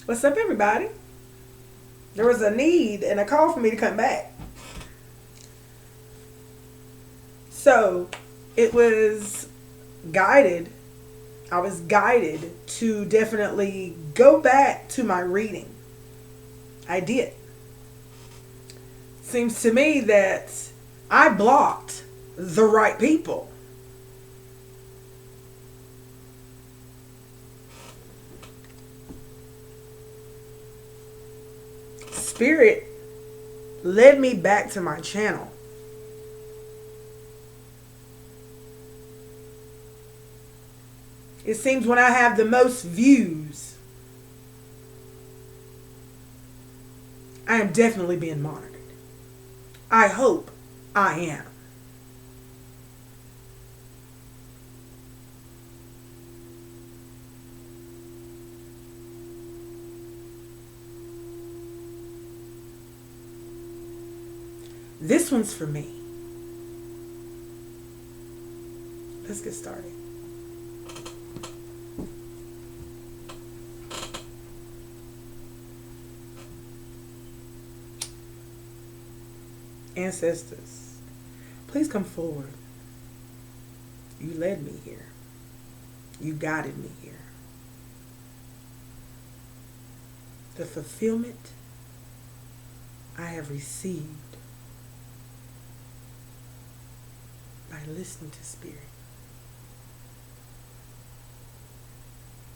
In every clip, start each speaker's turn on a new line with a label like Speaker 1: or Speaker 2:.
Speaker 1: What's up, everybody? There was a need and a call for me to come back. So it was guided. I was guided to definitely go back to my reading. I did. Seems to me that I blocked the right people. Spirit led me back to my channel. It seems when I have the most views, I am definitely being monitored. I hope I am. This one's for me. Let's get started. Ancestors, please come forward. You led me here. You guided me here. The fulfillment I have received by listening to Spirit.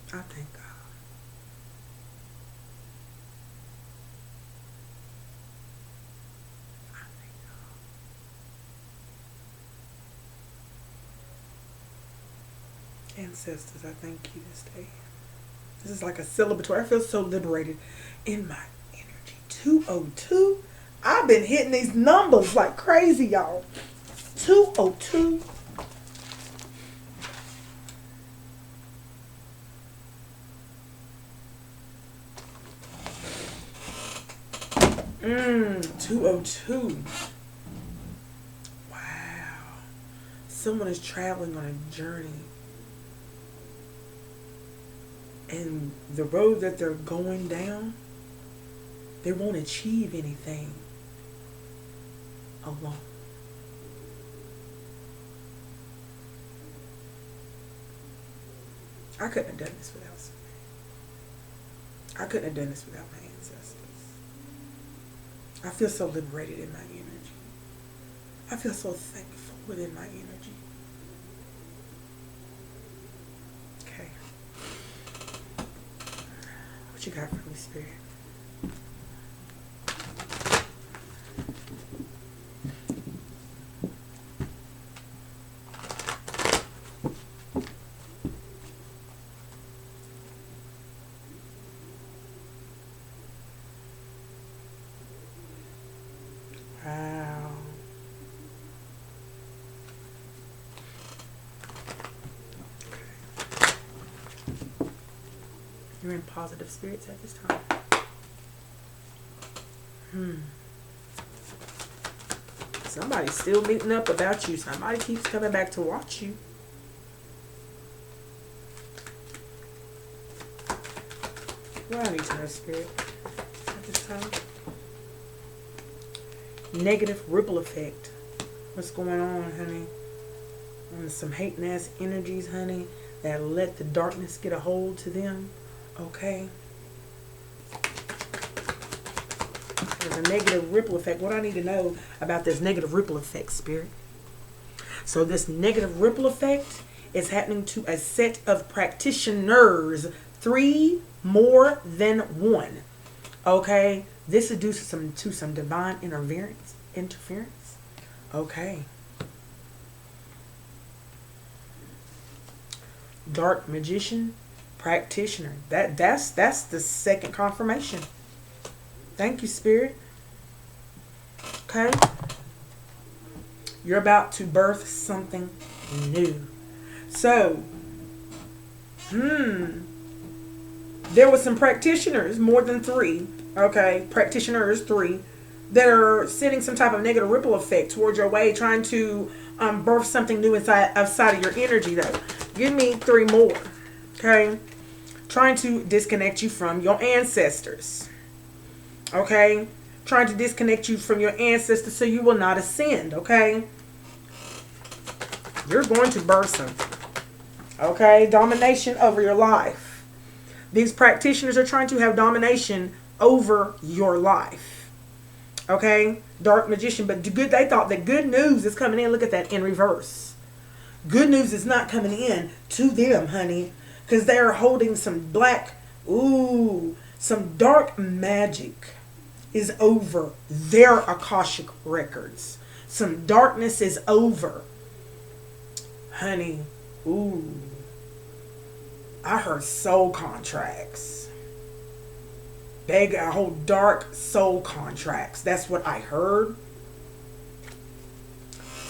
Speaker 1: I thank God. I thank God. Ancestors, I thank you this day. This is like a celebratory. I feel so liberated in my energy. 202. I've been hitting these numbers like crazy, y'all. 202. 202. Wow. Someone is traveling on a journey. And the road that they're going down, they won't achieve anything alone. I couldn't have done this without Spirit. I couldn't have done this without my ancestors. I feel so liberated in my energy. I feel so thankful within my energy. Okay. What you got for me, Spirit? Wow. You're in positive spirits at this time. Somebody's still meeting up about you. Somebody keeps coming back to watch you. What do I need to know, Spirit, at this time? Negative ripple effect. What's going on, honey? Some hating ass energies, honey, that let the darkness get a hold to them. Okay. There's a negative ripple effect. What do I need to know about this negative ripple effect, Spirit? So this negative ripple effect is happening to a set of practitioners, 3 more than 1. Okay. This is due to some divine interference. Okay. Dark magician, practitioner. That's the second confirmation. Thank you, Spirit. Okay. You're about to birth something new. So, there were some practitioners, more than 3. Okay, practitioners 3 that are sending some type of negative ripple effect towards your way, trying to birth something new outside of your energy. Though, give me 3 more. Okay, trying to disconnect you from your ancestors. Okay? Trying to disconnect you from your ancestors so you will not ascend. Okay? You're going to birth something. Okay? Domination over your life. These practitioners are trying to have domination over your life. Okay? Dark magician. But they thought that good news is coming in. Look at that in reverse. Good news is not coming in to them, honey. Because they are holding some some dark magic is over their Akashic records. Some darkness is over. Honey, I heard soul contracts. They got whole dark soul contracts. That's what I heard.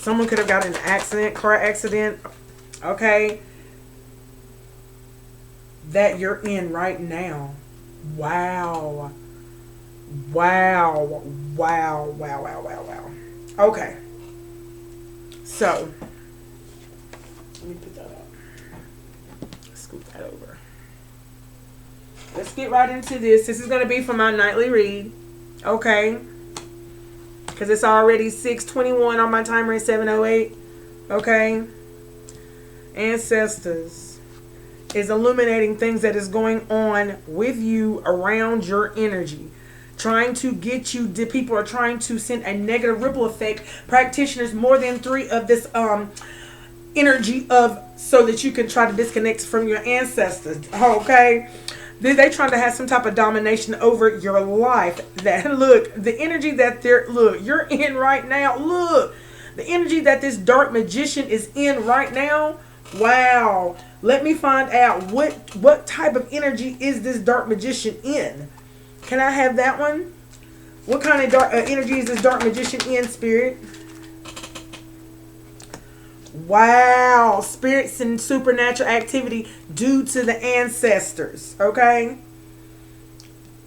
Speaker 1: Someone could have got in an accident, car accident. Okay. That you're in right now. Wow. Wow. Wow. Wow. Wow. Wow. Wow. Okay. So, let me put that up. Scoop that over. Let's get right into this. This is going to be for my nightly read. Okay. Because it's already 6:21 on my timer at 7:08. Okay. Ancestors is illuminating things that is going on with you around your energy. Trying to get you, people are trying to send a negative ripple effect. Practitioners, more than 3 of this energy of, so that you can try to disconnect from your ancestors. Okay. They trying to have some type of domination over your life. That, look, the energy that you're in right now. Look, the energy that this dark magician is in right now. Wow. Let me find out what type of energy is this dark magician in. Can I have that one? What kind of dark energy is this dark magician in, Spirit? Wow. Spirits and supernatural activity due to the ancestors. Okay.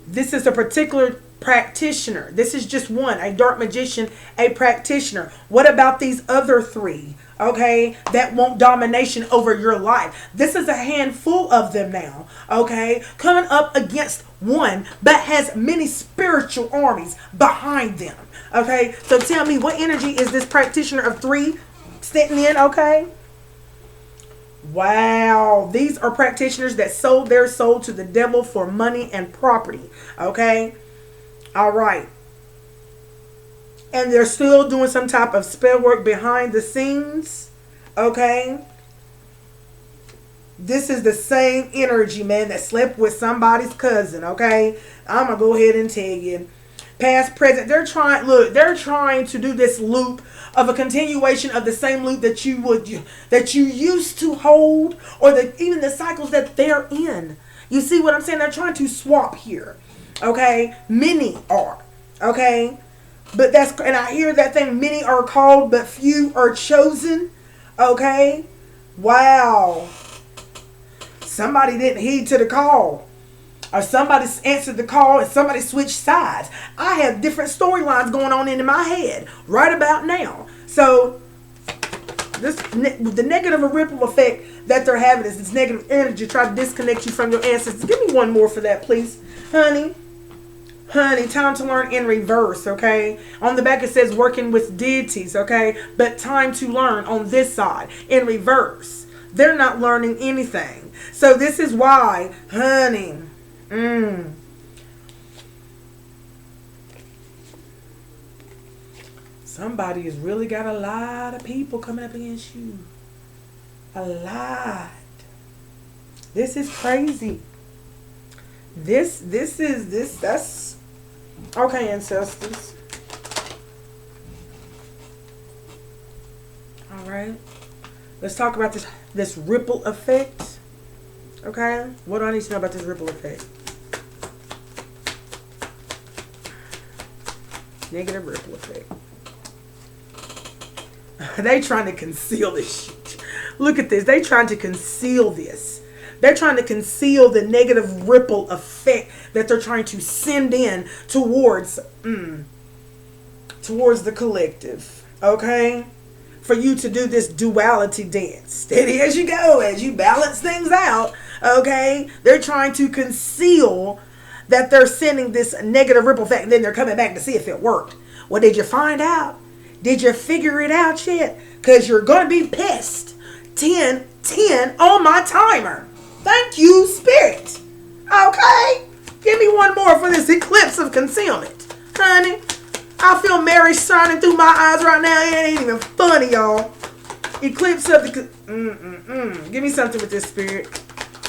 Speaker 1: This is a particular practitioner. This is just one. A dark magician, a practitioner. What about these other 3? Okay. That want domination over your life. This is a handful of them now. Okay. Coming up against one that has many spiritual armies behind them. Okay. So tell me, what energy is this practitioner of 3 sitting in? Okay. Wow. These are practitioners that sold their soul to the devil for money and property. Okay. All right. And they're still doing some type of spell work behind the scenes. Okay. This is the same energy, man, that slept with somebody's cousin. Okay. I'm going to go ahead and tell you. Past, present. They're trying to do this loop of a continuation of the same loop that you used to hold, or even the cycles that they're in. You see what I'm saying? They're trying to swap here. Okay. Many are. Okay. But and I hear that thing, many are called, but few are chosen. Okay. Wow. Somebody didn't heed to the call. Or somebody answered the call and somebody switched sides. I have different storylines going on in my head right about now. So, the negative ripple effect that they're having is this negative energy try to disconnect you from your ancestors. Give me one more for that, please. Honey, time to learn in reverse, okay? On the back it says working with deities, okay? But time to learn on this side, in reverse. They're not learning anything. So this is why, honey, somebody has really got a lot of people coming up against you. A lot. This is crazy. That's okay, ancestors. All right. Let's talk about this ripple effect. Okay? What do I need to know about this ripple effect? Negative ripple effect. They trying to conceal this shit. Look at this. They trying to conceal this. They're trying to conceal the negative ripple effect that they're trying to send in towards the collective. Okay? for you to do this duality dance. Steady as you go, as you balance things out, okay? They're trying to conceal that they're sending this negative ripple effect, and then they're coming back to see if it worked. Well, did you find out? Did you figure it out yet? Because you're going to be pissed. 10, 10 on my timer. Thank you, Spirit. Okay? Give me one more for this eclipse of concealment. Honey, I feel Mary shining through my eyes right now. It ain't even funny, y'all. Eclipse of the... Give me something with this, Spirit.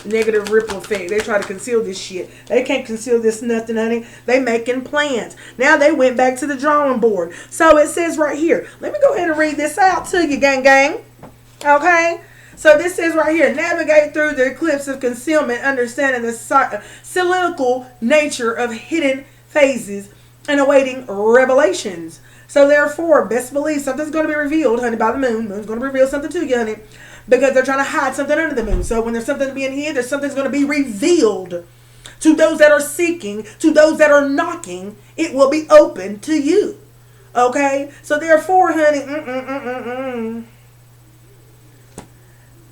Speaker 1: Negative ripple effect. They try to conceal this shit. They can't conceal this nothing, honey. They making plans. Now they went back to the drawing board. So it says right here. Let me go ahead and read this out to you, gang gang. Okay? So this says right here. Navigate through the eclipse of concealment, understanding the cyclical nature of hidden phases and awaiting revelations. So therefore, best believe something's going to be revealed, honey, by the moon. Moon's going to reveal something to you, honey. Because they're trying to hide something under the moon. So when there's something being hid, there's something's going to be revealed to those that are seeking, to those that are knocking. It will be open to you. Okay? So therefore, honey,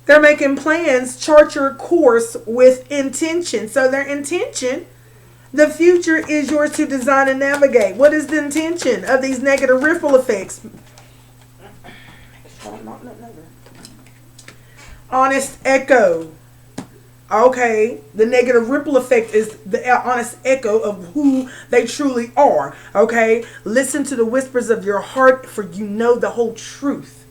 Speaker 1: they're making plans, chart your course with intention. So their intention, the future is yours to design and navigate. What is the intention of these negative ripple effects? Honest echo. Okay, the negative ripple effect is the honest echo of who they truly are. Okay, listen to the whispers of your heart, for you know the whole truth.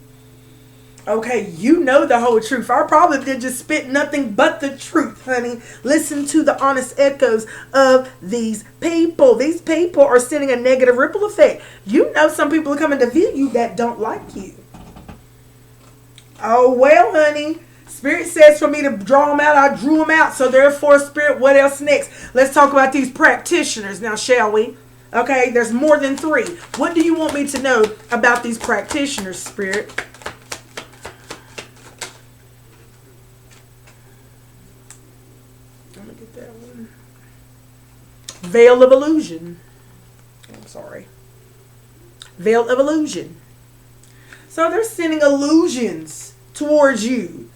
Speaker 1: Okay, you know the whole truth. I probably did just spit nothing but the truth, honey. Listen to the honest echoes of these people. These people are sending a negative ripple effect. You know some people are coming to view you that don't like you. Oh, well, honey. Spirit says for me to draw them out. I drew them out. So therefore, Spirit, what else next? Let's talk about these practitioners now, shall we? Okay, there's more than 3. What do you want me to know about these practitioners, Spirit? Let me get that one. Veil of illusion. I'm sorry. Veil of illusion. So they're sending illusions towards you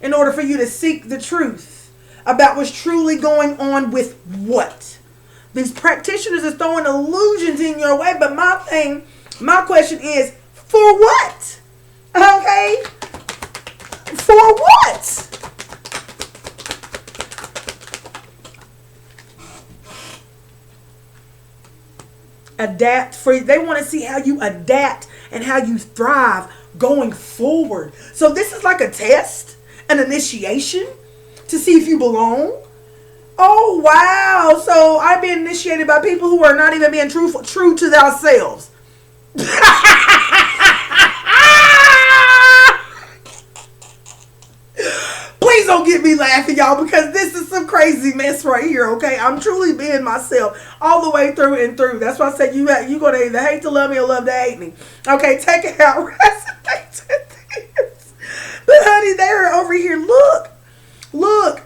Speaker 1: in order for you to seek the truth about what's truly going on with what. These practitioners are throwing illusions in your way, but my question is, for what? Okay? For what? Adapt they want to see how you adapt and how you thrive going forward. So this is like a test, an initiation to see if you belong. Oh, wow. So I've been initiated by people who are not even being true to themselves. Please don't get me laughing, y'all, because this is some crazy mess right here, okay? I'm truly being myself all the way through and through. That's why I said you're going to either hate to love me or love to hate me. Okay, take it out. Resonate to this. But, honey, they're over here. Look.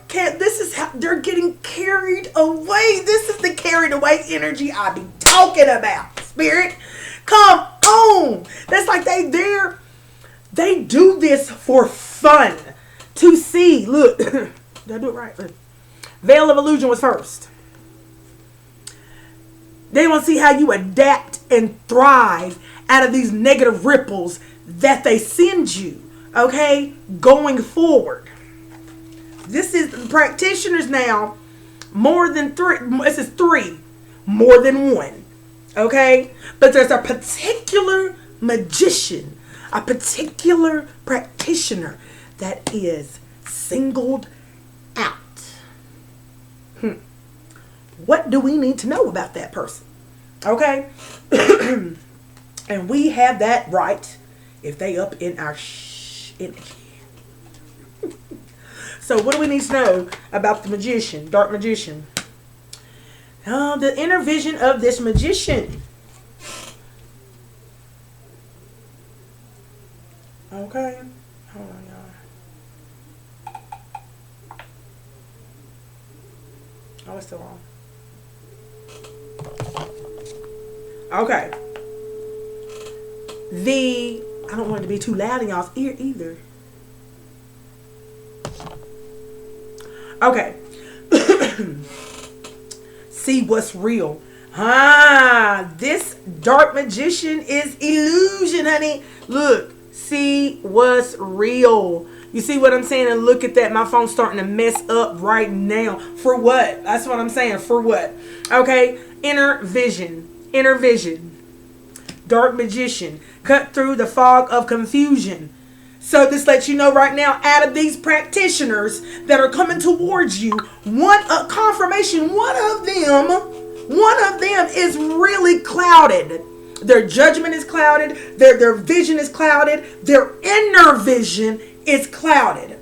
Speaker 1: This is how they're getting carried away. This is the carried away energy I be talking about, Spirit. Come on. That's like they do this for fun. To see, look, did I do it right? Veil of illusion was first. They want to see how you adapt and thrive out of these negative ripples that they send you, okay, going forward. This is practitioners now, more than 3. This is 3, more than 1, okay? But there's a particular magician, a particular practitioner that is singled out. What do we need to know about that person? Okay? And we have that right if they up in our energy. So what do we need to know about the magician, dark magician? The inner vision of this magician. Okay? Hold on, y'all. Oh, it's still on. Okay. The I don't want it to be too loud in y'all's ear either. Okay. See what's real. This dark magician is illusion, honey. Look, see what's real. You see what I'm saying? And look at that. My phone's starting to mess up right now. For what? That's what I'm saying. For what? Okay. Inner vision. Inner vision. Dark magician. Cut through the fog of confusion. So this lets you know right now, out of these practitioners that are coming towards you, confirmation, one of them is really clouded. Their judgment is clouded. Their vision is clouded. Their inner vision is clouded.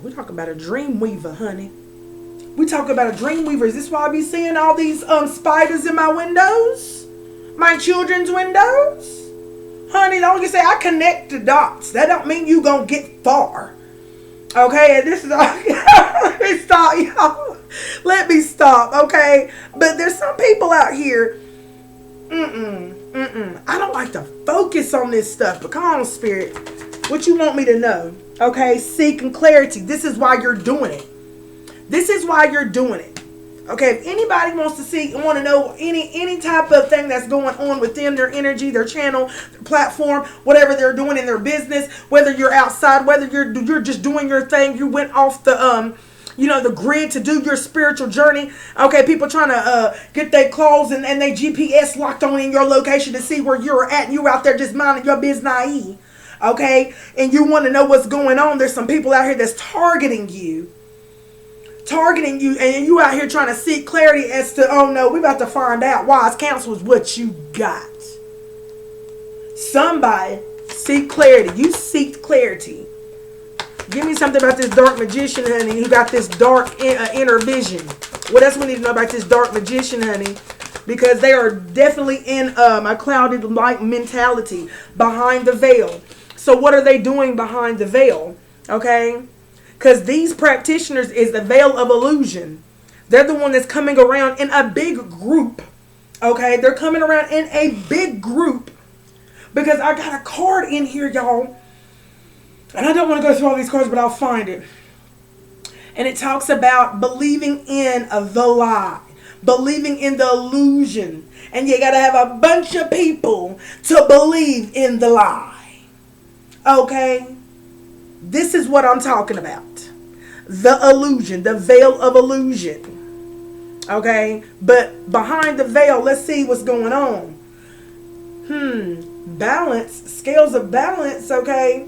Speaker 1: We talk about a dream weaver, honey. We talk about a dream weaver. Is this why I be seeing all these spiders in my windows? My children's windows? Honey, don't you say I connect the dots. That don't mean you gonna get far. Okay, and this is all. Let me stop, y'all. Let me stop, okay? But there's some people out here. I don't like to focus on this stuff. But come on, Spirit. What you want me to know? Okay, seeking clarity. This is why you're doing it. This is why you're doing it. Okay, if anybody wants to want to know any type of thing that's going on within their energy, their channel, their platform, whatever they're doing in their business, whether you're outside, whether you're just doing your thing, you went off the the grid to do your spiritual journey. Okay, people trying to get their clothes and they GPS locked on in your location to see where you're at, and you out there just minding your business. Okay, and you want to know what's going on. There's some people out here that's targeting you, and you out here trying to seek clarity as to, oh no, we about to find out. Wise counsel is what you got. Somebody seek clarity. You seek clarity. Give me something about this dark magician, honey, who got this dark inner vision. What else we need to know about this dark magician, honey? Because they are definitely in a clouded light mentality behind the veil. So what are they doing behind the veil? Okay? Because these practitioners is the veil of illusion. They're the one that's coming around in a big group. Okay? They're coming around in a big group. Because I got a card in here, y'all. And I don't want to go through all these cards, but I'll find it. And it talks about believing in the lie. Believing in the illusion. And you got to have a bunch of people to believe in the lie. Okay? This is what I'm talking about. The illusion, the veil of illusion. Okay? But behind the veil, let's see what's going on. Balance, scales of balance, okay?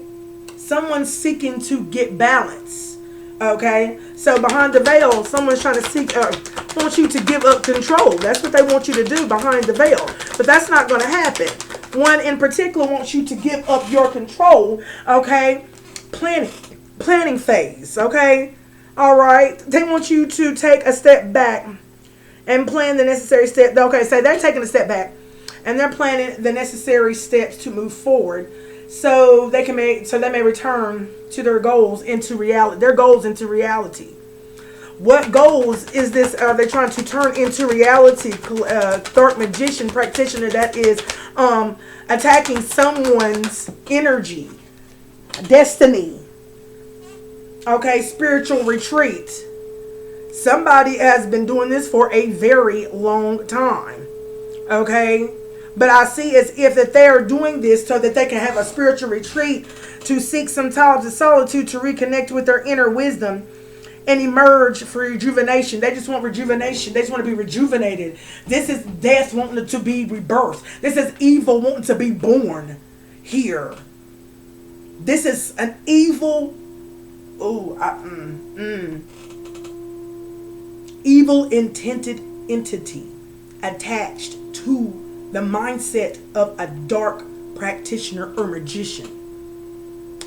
Speaker 1: Someone's seeking to get balance. Okay? So behind the veil, someone's trying to want you to give up control. That's what they want you to do behind the veil. But that's not going to happen. One in particular wants you to give up your control, okay? Planning phase, okay? All right. They want you to take a step back and plan the necessary step. Okay, so they're taking a step back and they're planning the necessary steps to move forward, so they may return to their goals into reality. What goals is this? Are they trying to turn into reality? Dark magician practitioner that is attacking someone's energy, destiny. Okay, spiritual retreat. Somebody has been doing this for a very long time. Okay, but I see as if that they are doing this so that they can have a spiritual retreat to seek some times of solitude to reconnect with their inner wisdom and emerge for rejuvenation. They just want rejuvenation. They just want to be rejuvenated. This is death wanting to be rebirthed. This is evil wanting to be born here. This is an evil, evil intended entity attached to the mindset of a dark practitioner or magician.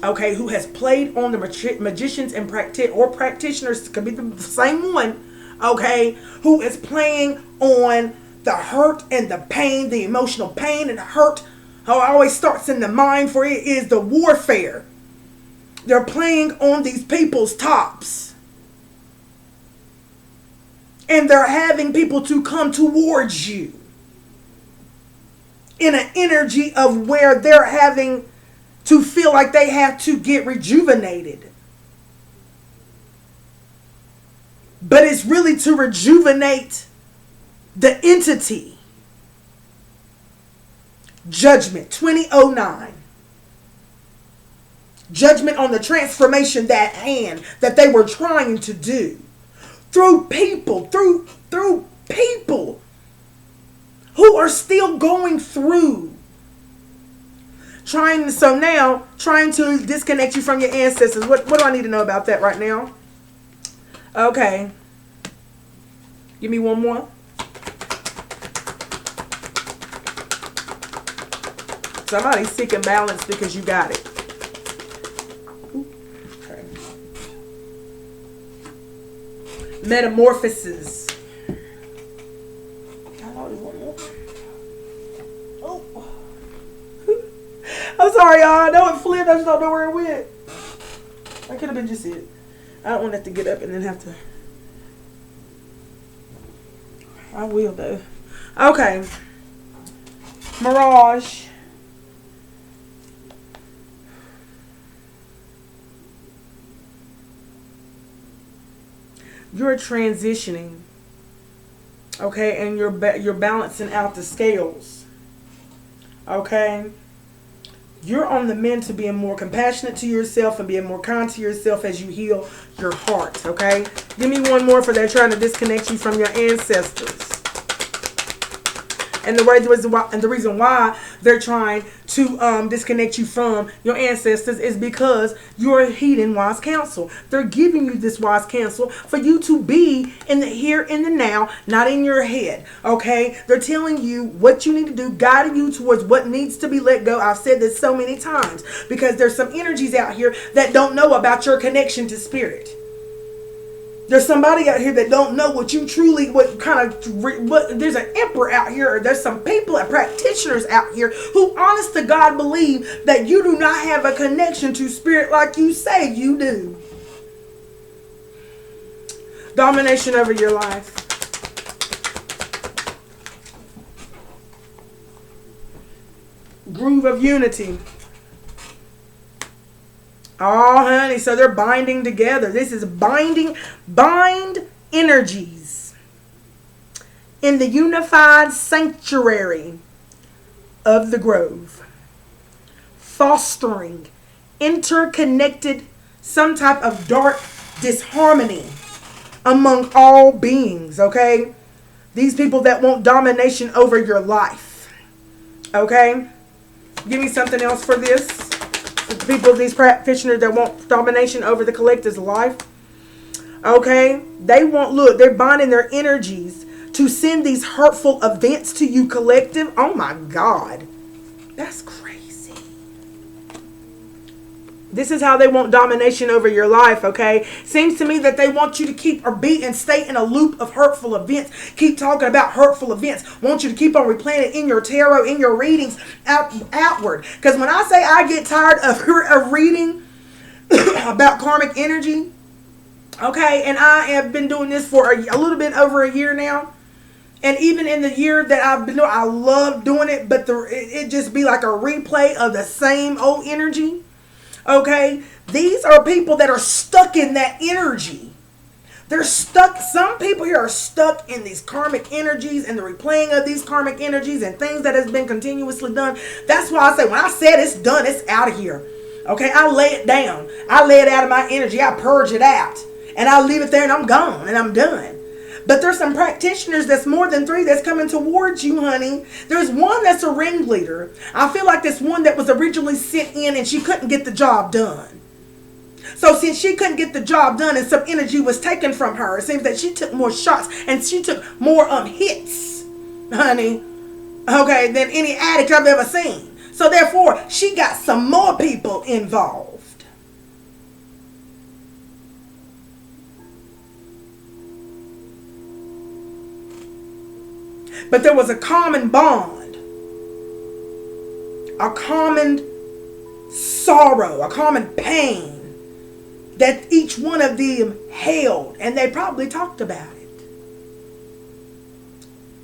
Speaker 1: Okay, who has played on the magicians and practitioners, could be the same one, okay, who is playing on the hurt and the pain, the emotional pain and hurt. How it always starts in the mind, for it is the warfare. They're playing on these people's tops. And they're having people to come towards you. in an energy of where they're having to feel like they have to get rejuvenated. But it's really to rejuvenate the entity. Judgment 2009. Judgment on the transformation that they were trying to do through people who are still going through trying to disconnect you from your ancestors. What do I need to know about that right now? Okay. Give me one more. Somebody's seeking balance because you got it. Okay. Metamorphosis. Oh. I'm sorry, y'all. I know it flipped. I just don't know where it went. That could have been just it. I don't want it to get up and then have to. I will, though. Okay. Mirage. You're transitioning, okay, and you're balancing out the scales, okay. You're on the mend to being more compassionate to yourself and being more kind to yourself as you heal your heart, okay. Give me one more for they're trying to disconnect you from your ancestors. And the reason why they're trying to disconnect you from your ancestors is because you're heeding wise counsel. They're giving you this wise counsel for you to be in the here and the now, not in your head. Okay? They're telling you what you need to do, guiding you towards what needs to be let go. I've said this so many times because there's some energies out here that don't know about your connection to spirit. There's somebody out here that don't know what there's an emperor out here, or there's some people and practitioners out here who honest to God believe that you do not have a connection to spirit like you say you do. Domination over your life. Groove of unity. Oh, honey, so they're binding together. This is bind energies in the unified sanctuary of the grove, fostering interconnected, some type of dark disharmony among all beings, okay? These people that want domination over your life, okay? Give me something else for this. These practitioners that want domination over the collective's life. Okay? They're binding their energies to send these hurtful events to you, collective. Oh my God. That's crazy. This is how they want domination over your life, okay? Seems to me that they want you to keep and stay in a loop of hurtful events. Keep talking about hurtful events. Want you to keep on replaying it in your tarot, in your readings, outward. Because when I say I get tired of reading about karmic energy, okay, and I have been doing this for a little bit over a year now. And even in the year that I've been doing, I love doing it, but it just be like a replay of the same old energy. Okay, these are people that are stuck in that energy. They're stuck. Some people here are stuck in these karmic energies and the replaying of these karmic energies and things that has been continuously done. That's why I say when I said it's done, it's out of here. Okay, I lay it down. I lay it out of my energy. I purge it out. And I leave it there and I'm gone and I'm done. But there's some practitioners that's more than 3 that's coming towards you, honey. There's one that's a ringleader. I feel like this one that was originally sent in and she couldn't get the job done. So since she couldn't get the job done and some energy was taken from her, it seems that she took more shots and she took more hits, honey, okay, than any addict I've ever seen. So therefore, she got some more people involved. But there was a common bond, a common sorrow, a common pain that each one of them held, and they probably talked about it.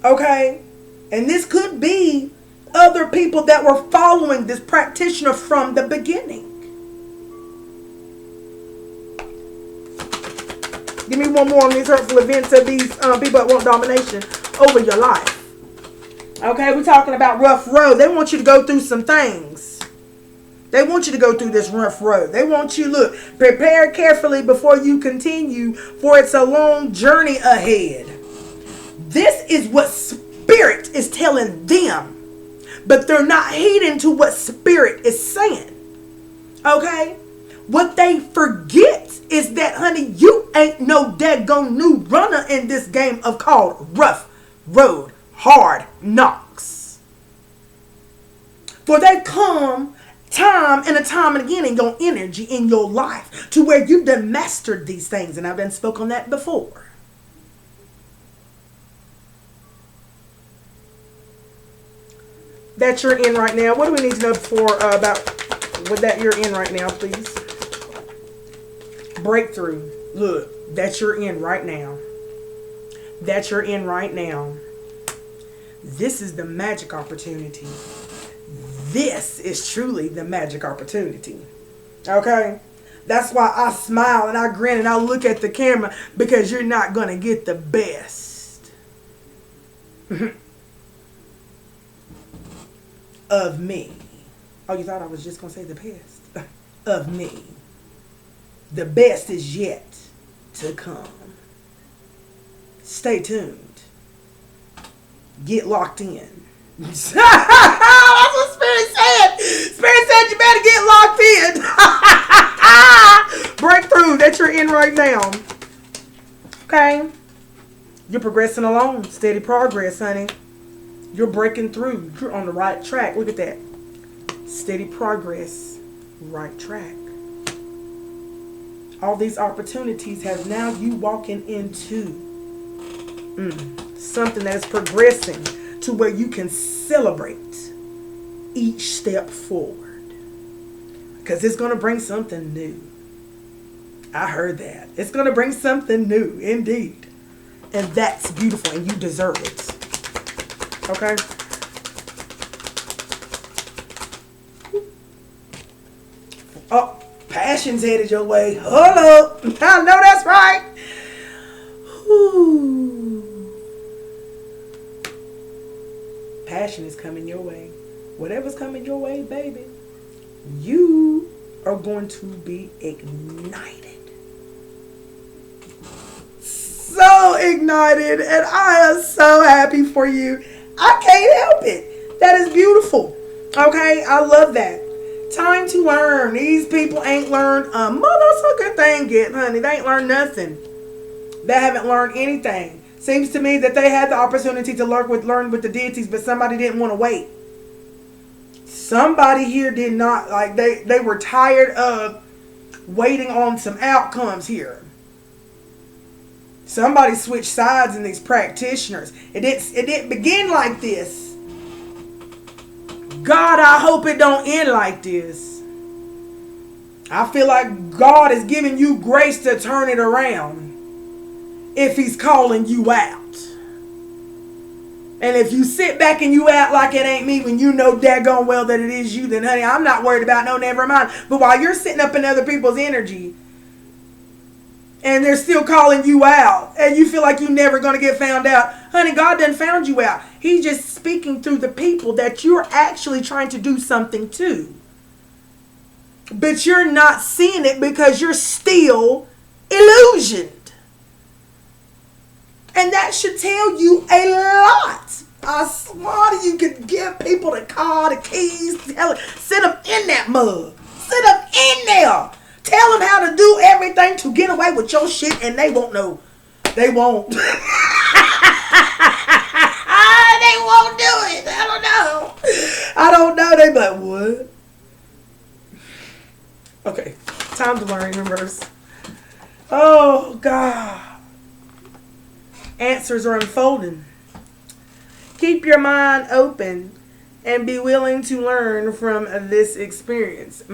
Speaker 1: Okay? And this could be other people that were following this practitioner from the beginning. Give me one more on these hurtful events of these people that want domination over your life. Okay, we're talking about rough road. They want you to go through some things. They want you to go through this rough road. They want you, look, prepare carefully before you continue, for it's a long journey ahead. This is what Spirit is telling them, but they're not heeding to what Spirit is saying. Okay? What they forget is that, honey, you ain't no daggone new runner in this game of called rough road, hard knocks. For they come time and time and again in your energy, in your life, to where you've done mastered these things. And I've been spoke on that before. That you're in right now. What do we need to know for about what that you're in right now, please? Breakthrough. Look, that you're in right now. That you're in right now. This is the magic opportunity. This is truly the magic opportunity. Okay? That's why I smile and I grin and I look at the camera, because you're not going to get the best of me. Oh, you thought I was just going to say the best of me. The best is yet to come. Stay tuned. Get locked in. That's what Spirit said. Spirit said you better get locked in. Breakthrough that you're in right now. Okay? You're progressing along. Steady progress, honey. You're breaking through. You're on the right track. Look at that. Steady progress. Right track. All these opportunities have now you walking into something that is progressing to where you can celebrate each step forward. Because it's going to bring something new. I heard that. It's going to bring something new, indeed. And that's beautiful, and you deserve it. Okay? Oh, passion's headed your way. Hold up. I know that's right. Whew. Passion is coming your way. Whatever's coming your way, baby, you are going to be ignited. So ignited, and I am so happy for you. I can't help it. That is beautiful. Okay, I love that. Time to learn. These people ain't learned a motherfucking thing yet, honey. They ain't learned nothing. They haven't learned anything. Seems to me that they had the opportunity to learn with the deities, but somebody didn't want to wait. Somebody here did not, like, they were tired of waiting on some outcomes here. Somebody switched sides in these practitioners. It didn't begin like this. God, I hope it don't end like this. I feel like God is giving you grace to turn it around. If he's calling you out. And if you sit back and you act like it ain't me when you know daggone well that it is you, then honey, I'm not worried about no never mind. But while you're sitting up in other people's energy and they're still calling you out and you feel like you're never going to get found out, honey, God done found you out. He's just speaking through the people that you're actually trying to do something to. But you're not seeing it because you're still illusioned. And that should tell you a lot. I swear you could give people the car, the keys, sit them in that mug. Sit them in there. Tell them how to do everything to get away with your shit, and they won't know. They won't. They won't do it. I don't know. They be like, what? Okay. Time to learn numbers. Oh, God. Answers are unfolding. Keep your mind open and be willing to learn from this experience.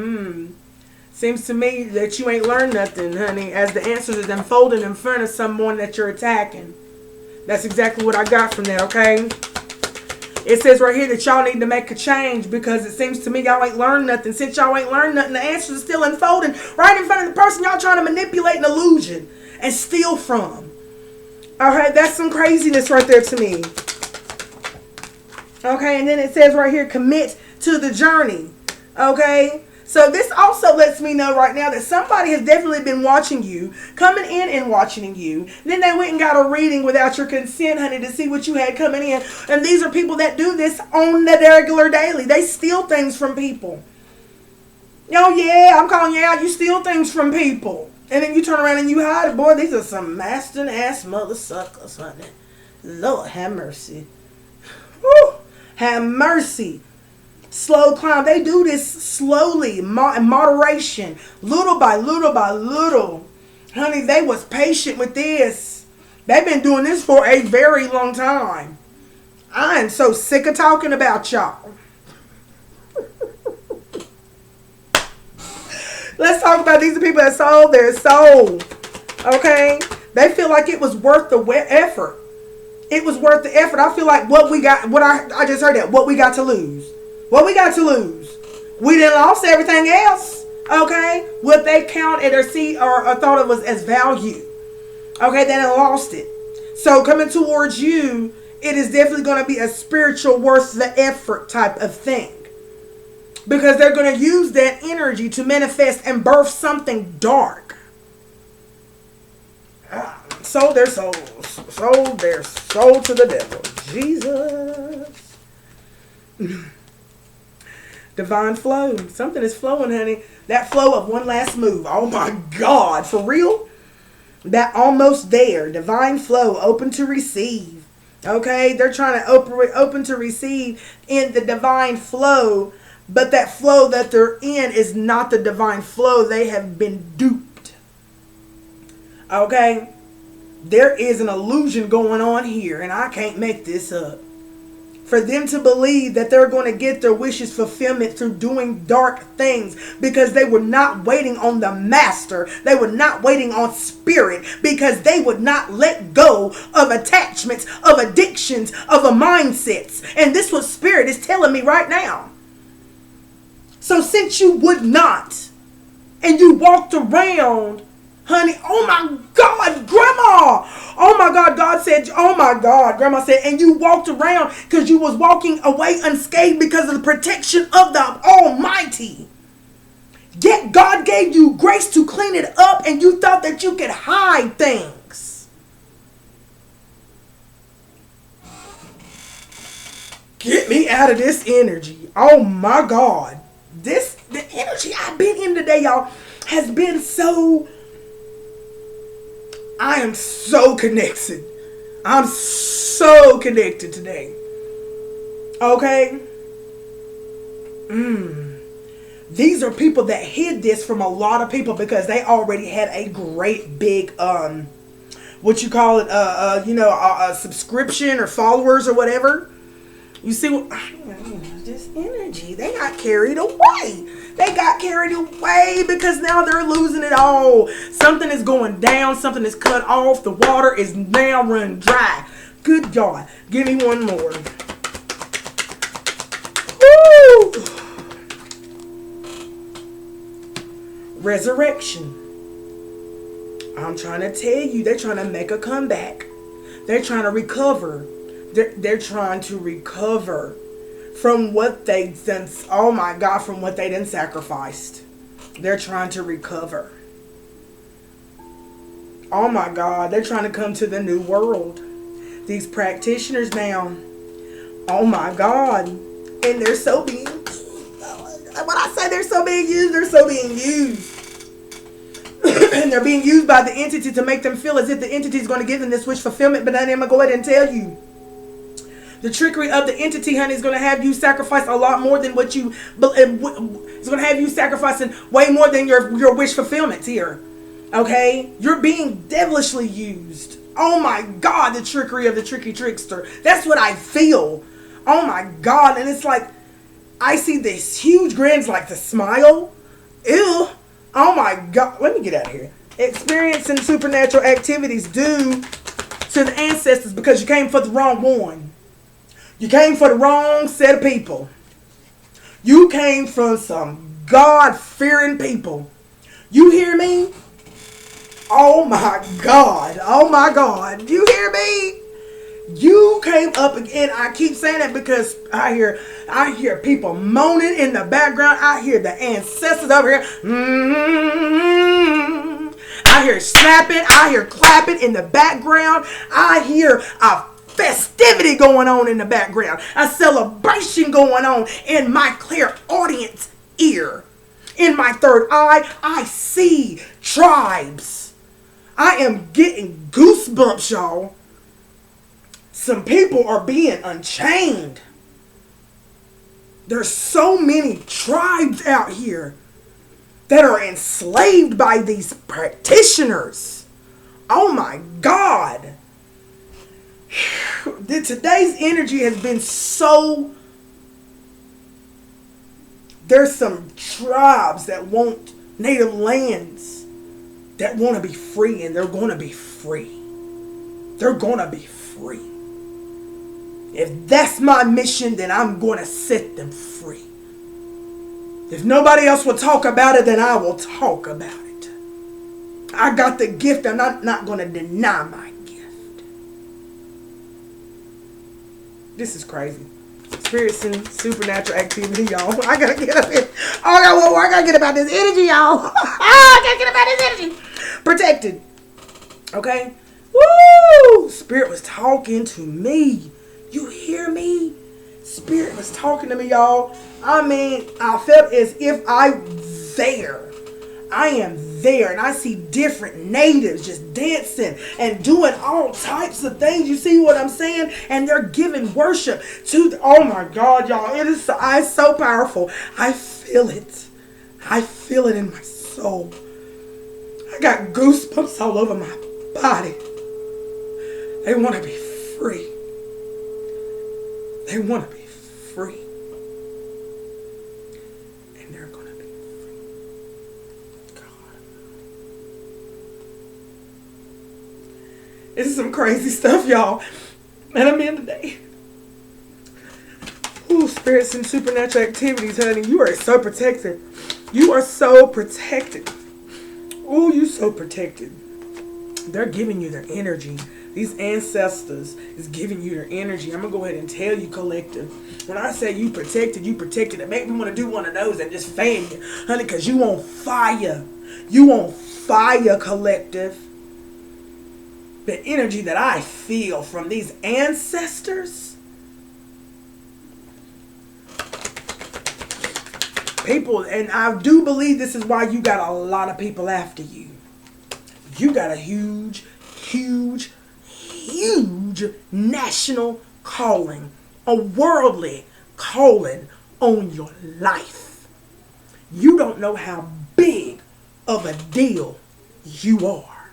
Speaker 1: Seems to me that you ain't learned nothing, honey, as the answers are unfolding in front of someone that you're attacking. That's exactly what I got from that, okay? It says right here that y'all need to make a change because it seems to me y'all ain't learned nothing. Since y'all ain't learned nothing, the answers are still unfolding right in front of the person y'all trying to manipulate and illusion and steal from. Alright, that's some craziness right there to me. Okay, and then it says right here, commit to the journey. Okay, so this also lets me know right now that somebody has definitely been watching you, coming in and watching you. Then they went and got a reading without your consent, honey, to see what you had coming in. And these are people that do this on the regular daily. They steal things from people. Oh yeah, I'm calling you out. You steal things from people. And then you turn around and you hide it. Boy, these are some master ass mother suckers, honey. Lord have mercy. Whew. Have mercy. Slow climb. They do this slowly, in moderation, little by little by little. Honey, they was patient with this. They've been doing this for a very long time. I am so sick of talking about y'all. Let's talk about these people that sold their soul. Okay? They feel like it was worth the effort. It was worth the effort. I feel like what we got, I just heard that, what we got to lose. What we got to lose. We done lost everything else. Okay? What they counted or see or thought it was as value. Okay? They done lost it. So coming towards you, it is definitely going to be a spiritual worth the effort type of thing. Because they're going to use that energy to manifest and birth something dark. Sold their souls. Sold their soul to the devil. Jesus. Divine flow. Something is flowing, honey. That flow of one last move. Oh my God. For real? That almost there. Divine flow. Open to receive. Okay? They're trying to open to receive in the divine flow. But that flow that they're in is not the divine flow. They have been duped. Okay? There is an illusion going on here, and I can't make this up. For them to believe that they're going to get their wishes fulfillment through doing dark things because they were not waiting on the master. They were not waiting on spirit because they would not let go of attachments, of addictions, of a mindsets. And this what spirit is telling me right now. So since you would not, and you walked around, honey, oh my God, Grandma, oh my God, God said, oh my God, Grandma said, and you walked around because you was walking away unscathed because of the protection of the Almighty. Yet God gave you grace to clean it up, and you thought that you could hide things. Get me out of this energy. Oh my God. The energy I've been in today, y'all, has been so, I am so connected. I'm so connected today. Okay? These are people that hid this from a lot of people because they already had a great big, what you call it, a subscription or followers or whatever. You see what, this energy, they got carried away. They got carried away because now they're losing it all. Something is going down. Something is cut off. The water is now run dry. Good God. Give me one more. Woo! Resurrection. I'm trying to tell you, they're trying to make a comeback. They're trying to recover. They're trying to recover from what they done. Oh my God, from what they done sacrificed. They're trying to recover. Oh my God, they're trying to come to the new world. These practitioners now. Oh my God. And they're so being, when I say they're so being used, they're so being used. And they're being used by the entity to make them feel as if the entity is going to give them this wish fulfillment. But then I'm going to go ahead and tell you. The trickery of the entity, honey, is going to have you sacrifice a lot more than what you... It's going to have you sacrificing way more than your wish fulfillment here. Okay? You're being devilishly used. Oh my God, the trickery of the tricky trickster. That's what I feel. Oh my God. And it's like, I see this huge grins like the smile. Ew. Oh my God. Let me get out of here. Experiencing supernatural activities due to the ancestors because you came for the wrong one. You came for the wrong set of people. You came from some God-fearing people. You hear me? Oh my God. Oh my God. You hear me? You came up again. I keep saying that because I hear people moaning in the background. I hear the ancestors over here. I hear snapping. I hear clapping in the background. I hear a festivity going on in the background. A celebration going on in my clairaudience ear. In my third eye, I see tribes. I am getting goosebumps, y'all. Some people are being unchained. There's so many tribes out here that are enslaved by these practitioners. Oh my God. Today's energy has been so... There's some tribes that want native lands that want to be free, and they're going to be free. They're going to be free. If that's my mission, then I'm going to set them free. If nobody else will talk about it, then I will talk about it. I got the gift. I'm not going to deny my gift. This is crazy. Spirits and supernatural activity, y'all. I gotta get up here. Oh, I gotta get about this energy, y'all. I gotta get about this energy. Protected. Okay? Woo! Spirit was talking to me. You hear me? Spirit was talking to me, y'all. I mean, I felt as if I'm there. I am there, and I see different natives just dancing and doing all types of things. You see what I'm saying? And they're giving worship to oh my God, y'all. It's so powerful. I feel it. I feel it in my soul. I got goosebumps all over my body. They want to be free. They want to be free. And they're going to be free. God. This is some crazy stuff, y'all. And I'm in today. Ooh, spirits and supernatural activities, honey. You are so protected. You are so protected. Ooh, you so protected. They're giving you their energy. These ancestors is giving you their energy. I'm going to go ahead and tell you, collective. When I say you protected, it make me want to do one of those and just fan you. Honey, because you on fire. You on fire, collective. The energy that I feel from these ancestors. People, and I do believe this is why you got a lot of people after you. You got a huge national calling, a worldly calling on your life. You don't know how big of a deal you are.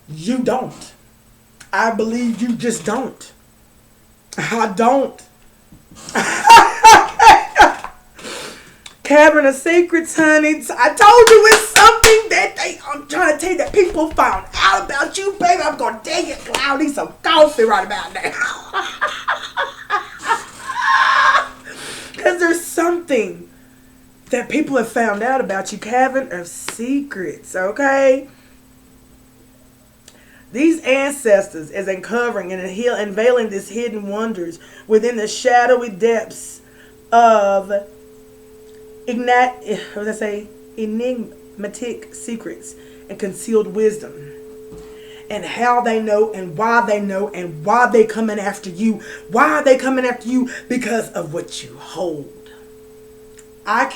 Speaker 1: You don't. I believe you just don't. I don't. Cavern of Secrets, honey. I told you it's something that I'm trying to tell you that people found out about you, baby. I'm going to tell you, I need some coffee right about now. Because there's something that people have found out about you. Cavern of Secrets, okay? These ancestors is uncovering and unveiling these hidden wonders within the shadowy depths of enigmatic secrets and concealed wisdom, and how they know and why they coming after you. Why are they coming after you? Because of what you hold. I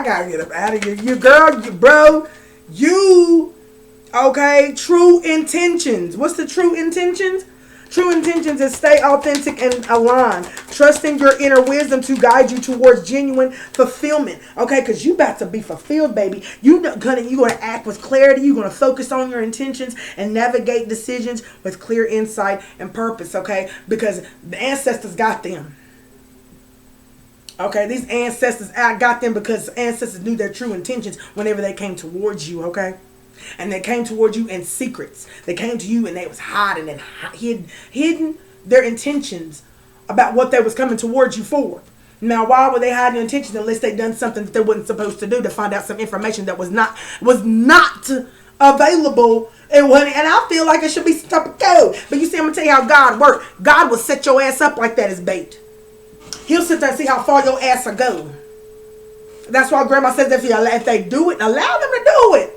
Speaker 1: gotta get up out of here. You girl, you bro, you okay. True intentions. What's the true intentions? True intentions is stay authentic and aligned. Trusting your inner wisdom to guide you towards genuine fulfillment. Okay, because you about to be fulfilled, baby. You're gonna act with clarity. You're gonna focus on your intentions and navigate decisions with clear insight and purpose. Okay, because the ancestors got them. Okay, these ancestors, I got them because ancestors knew their true intentions whenever they came towards you. Okay. And they came towards you in secrets. They came to you and they was hiding and hidden their intentions about what they was coming towards you for. Now, why would they hide their intentions unless they done something that they wasn't supposed to do to find out some information that was not available? And I feel like it should be some type of code. But you see, I'm gonna tell you how God works. God will set your ass up like that as bait. He'll sit there and see how far your ass will go. That's why Grandma says that if they do it, allow them to do it.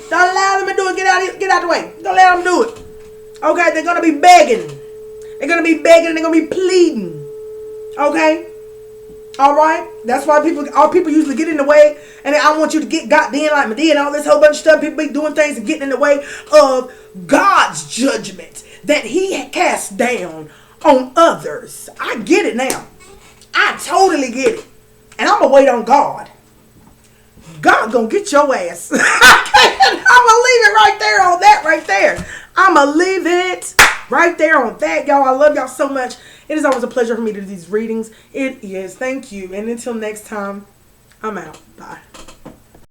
Speaker 1: Don't allow them to do it. Get out the way. Don't let them do it. Okay, they're gonna be begging. They're gonna be begging and they're gonna be pleading. Okay? Alright? That's why people usually get in the way. And I want you to get goddamn like Medea and all this whole bunch of stuff. People be doing things and getting in the way of God's judgment that he casts down on others. I get it now. I totally get it. And I'm gonna wait on God. God gonna get your ass. I'm gonna leave it right there on that right there. I'm gonna leave it right there on that, y'all. I love y'all so much. It is always a pleasure for me to do these readings. It is. Thank you. And until next time, I'm out. Bye.